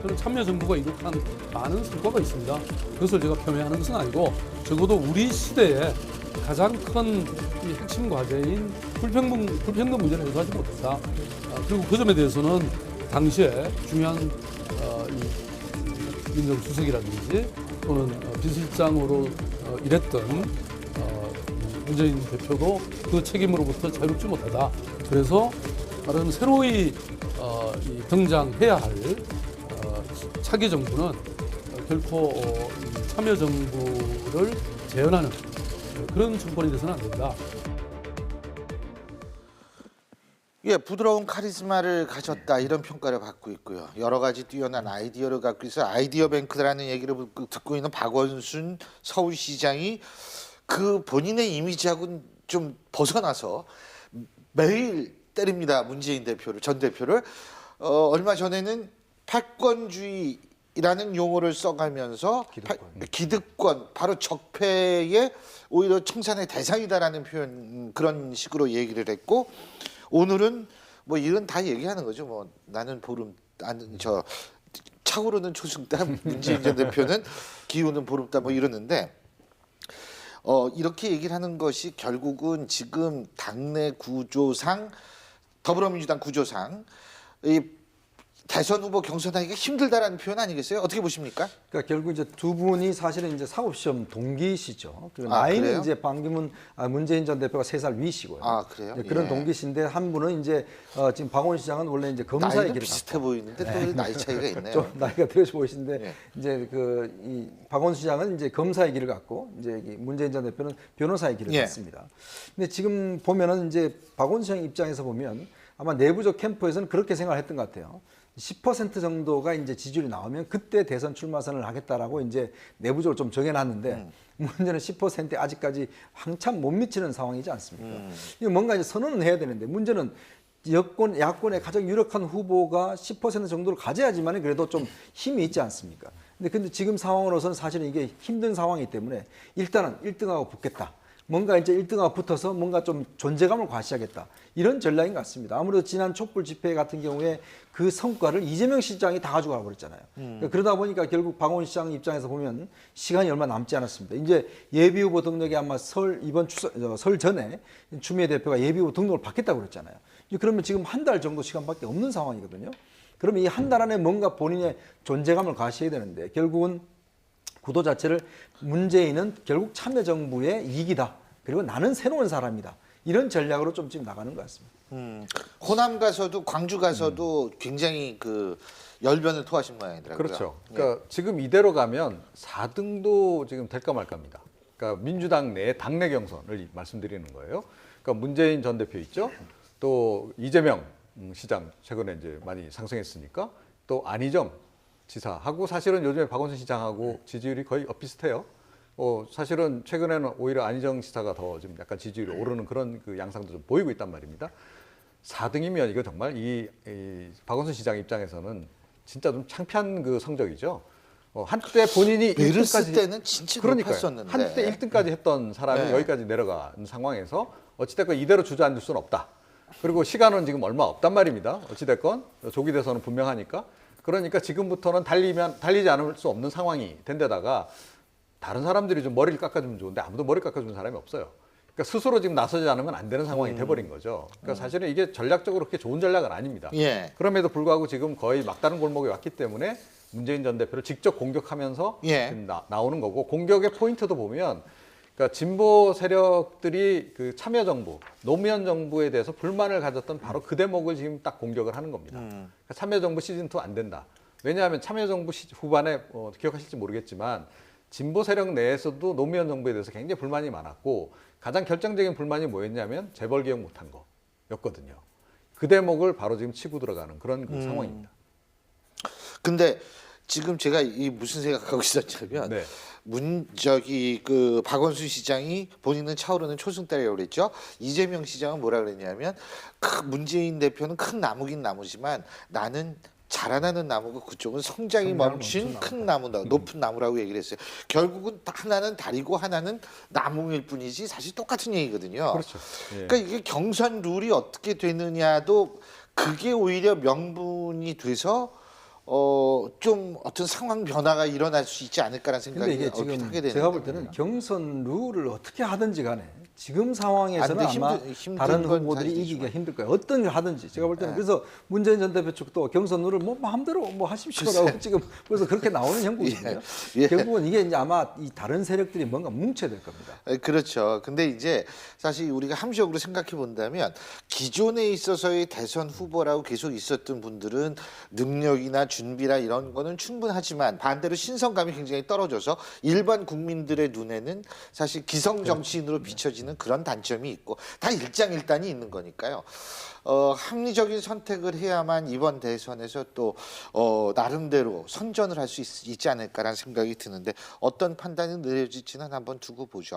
저는 참여정부가 이룩한 많은 성과가 있습니다. 그것을 제가 폄훼하는 것은 아니고 적어도 우리 시대에 가장 큰 이 핵심 과제인 불평등 문제를 해소하지 못했다. 그리고 그 점에 대해서는 당시에 중요한 이 민정수석이라든지 또는 비서실장으로 일했던 문재인 대표도 그 책임으로부터 자유롭지 못하다. 그래서 다른 새로이 등장해야 할 차기 정부는 결코 참여 정부를 재현하는 그런 정권이 돼서는 안 된다. 예, 부드러운 카리스마를 가졌다 이런 평가를 받고 있고요. 여러 가지 뛰어난 아이디어를 갖고 있어 아이디어 뱅크라는 얘기를 듣고 있는 박원순 서울시장이 그 본인의 이미지하고는 좀 벗어나서 매일 때립니다. 문재인 대표를, 전 대표를. 얼마 전에는 패권주의라는 용어를 써가면서 기득권, 바로 적폐의 오히려 청산의 대상이다라는 표현, 그런 식으로 얘기를 했고, 오늘은 뭐 이런 다 얘기하는 거죠. 뭐 나는 보름, 차오르는 초승달, 문재인 전 대표는 기우는 보름달 뭐 이러는데, 이렇게 얘기를 하는 것이 결국은 지금 당내 구조상, 더불어민주당 구조상 이 대선 후보 경선하기가 힘들다라는 표현 아니겠어요? 어떻게 보십니까? 그러니까 결국 이제 두 분이 사실은 이제 사법시험 동기시죠. 그리고 나이는 그래요? 이제 문재인 전 대표가 3살 위시고요. 아, 그래요? 그런 예. 동기신데 한 분은 이제 지금 박원 시장은 원래 이제 검사의 나이는 길을 비슷해 갔고 보이는데 또 나이 차이가 있네요. 좀 나이가 들어서 보이신데 예. 이제 이 박원 시장은 이제 검사의 길을 갔고 이제 문재인 전 대표는 변호사의 길을 예. 갔습니다. 근데 지금 보면은 이제 박원 시장 입장에서 보면 아마 내부적 캠프에서는 그렇게 생각했던 것 같아요. 10% 정도가 이제 지지율이 나오면 그때 대선 출마선을 하겠다라고 이제 내부적으로 좀 정해놨는데 문제는 10%에 아직까지 한참 못 미치는 상황이지 않습니까? 이거 뭔가 이제 선언은 해야 되는데 문제는 야권의 가장 유력한 후보가 10% 정도를 가져야지만 그래도 좀 힘이 있지 않습니까? 근데 지금 상황으로서는 사실은 이게 힘든 상황이기 때문에 일단은 1등하고 붙겠다. 뭔가 이제 1등하고 붙어서 뭔가 좀 존재감을 과시하겠다. 이런 전략인 것 같습니다. 아무래도 지난 촛불 집회 같은 경우에 그 성과를 이재명 시장이 다 가지고 가버렸잖아요. 그러다 보니까 결국 박원 시장 입장에서 보면 시간이 얼마 남지 않았습니다. 이제 예비후보 등록이 아마 이번 설 전에 추미애 대표가 예비후보 등록을 받겠다고 그랬잖아요. 그러면 지금 한 달 정도 시간밖에 없는 상황이거든요. 그러면 이 한 달 안에 뭔가 본인의 존재감을 과시해야 되는데 결국은 구도 자체를 문재인은 결국 참여정부의 이익이다. 그리고 나는 새로운 사람이다. 이런 전략으로 좀 지금 나가는 것 같습니다. 호남 가서도 광주 가서도 굉장히 그 열변을 토하신 모양이더라고요. 그렇죠. 그러니까 지금 이대로 가면 4등도 지금 될까 말까입니다. 그러니까 민주당 내 당내 경선을 말씀드리는 거예요. 그러니까 문재인 전 대표 있죠. 또 이재명 시장 최근에 이제 많이 상승했으니까 또 안희정 지사하고 사실은 요즘에 박원순 시장하고 지지율이 거의 비슷해요. 사실은 최근에는 오히려 안희정 지사가 더 좀 약간 지지율이 오르는 그런 그 양상도 좀 보이고 있단 말입니다. 4등이면 이거 정말 이 박원순 시장 입장에서는 진짜 좀 창피한 그 성적이죠. 한때 본인이 베르스 1등까지 때는 진짜 높았었는데 한때 1등까지 했던 사람이 네. 여기까지 내려간 상황에서 어찌됐건 이대로 주저앉을 수는 없다. 그리고 시간은 지금 얼마 없단 말입니다. 어찌됐건 조기 대선은 분명하니까. 그러니까 지금부터는 달리지 않을 수 없는 상황이 된 데다가 다른 사람들이 좀 머리를 깎아주면 좋은데 아무도 머리 깎아주는 사람이 없어요. 그러니까 스스로 지금 나서지 않으면 안 되는 상황이 돼버린 거죠. 그러니까 사실은 이게 전략적으로 그렇게 좋은 전략은 아닙니다. 예. 그럼에도 불구하고 지금 거의 막다른 골목에 왔기 때문에 문재인 전 대표를 직접 공격하면서 예. 지금 나오는 거고 공격의 포인트도 보면 그러니까 진보 세력들이 그 참여정부, 노무현 정부에 대해서 불만을 가졌던 바로 그 대목을 지금 딱 공격을 하는 겁니다. 그러니까 참여정부 시즌2 안 된다. 왜냐하면 참여정부 후반에 기억하실지 모르겠지만 진보 세력 내에서도 노무현 정부에 대해서 굉장히 불만이 많았고 가장 결정적인 불만이 뭐였냐면 재벌 개혁 못한 거였거든요. 그 대목을 바로 지금 치고 들어가는 그런 그 상황입니다. 근데 지금 제가 이 무슨 생각하고 있었냐면 네. 그 박원순 시장이 본인은 차오르는 초승달이라고 그랬죠. 이재명 시장은 뭐라 그랬냐면 문재인 대표는 큰 나무긴 나무지만 나는 자라나는 나무고 그쪽은 성장이 멈춘 큰 나무다. 높은 나무라고 얘기를 했어요. 결국은 하나는 다리고 하나는 나무일 뿐이지 사실 똑같은 얘기거든요. 그렇죠. 예. 그러니까 이게 경선 룰이 어떻게 되느냐도 그게 오히려 명분이 돼서 좀 어떤 상황 변화가 일어날 수 있지 않을까라는 근데 생각이 이게 얼핏 지금 하게 되는 제가 볼 때는 경선 룰을 어떻게 하든지 간에 지금 상황에서는 안 돼, 아마 힘든 다른 건 후보들이 사실이지만. 이기기가 힘들 거예요. 어떤 걸 하든지 제가 볼 때는 그래서 문재인 전 대표 측도 경선 룰을 뭐 마음대로 뭐 하십시오라고 지금 그래서 그렇게 나오는 형국이거든요. 예. 결국은 이게 이제 아마 이 다른 세력들이 뭔가 뭉쳐야 될 겁니다. 그렇죠. 근데 이제 사실 우리가 함식적으로 생각해 본다면 기존에 있어서의 대선 후보라고 계속 있었던 분들은 능력이나 준비나 이런 거는 충분하지만 반대로 신선감이 굉장히 떨어져서 일반 국민들의 눈에는 사실 기성 정치인으로 비춰지는 그런 단점이 있고 다 일장일단이 있는 거니까요. 합리적인 선택을 해야만 이번 대선에서 또 나름대로 선전을 할 수 있지 않을까라는 생각이 드는데 어떤 판단이 내려질지는 한번 두고 보죠.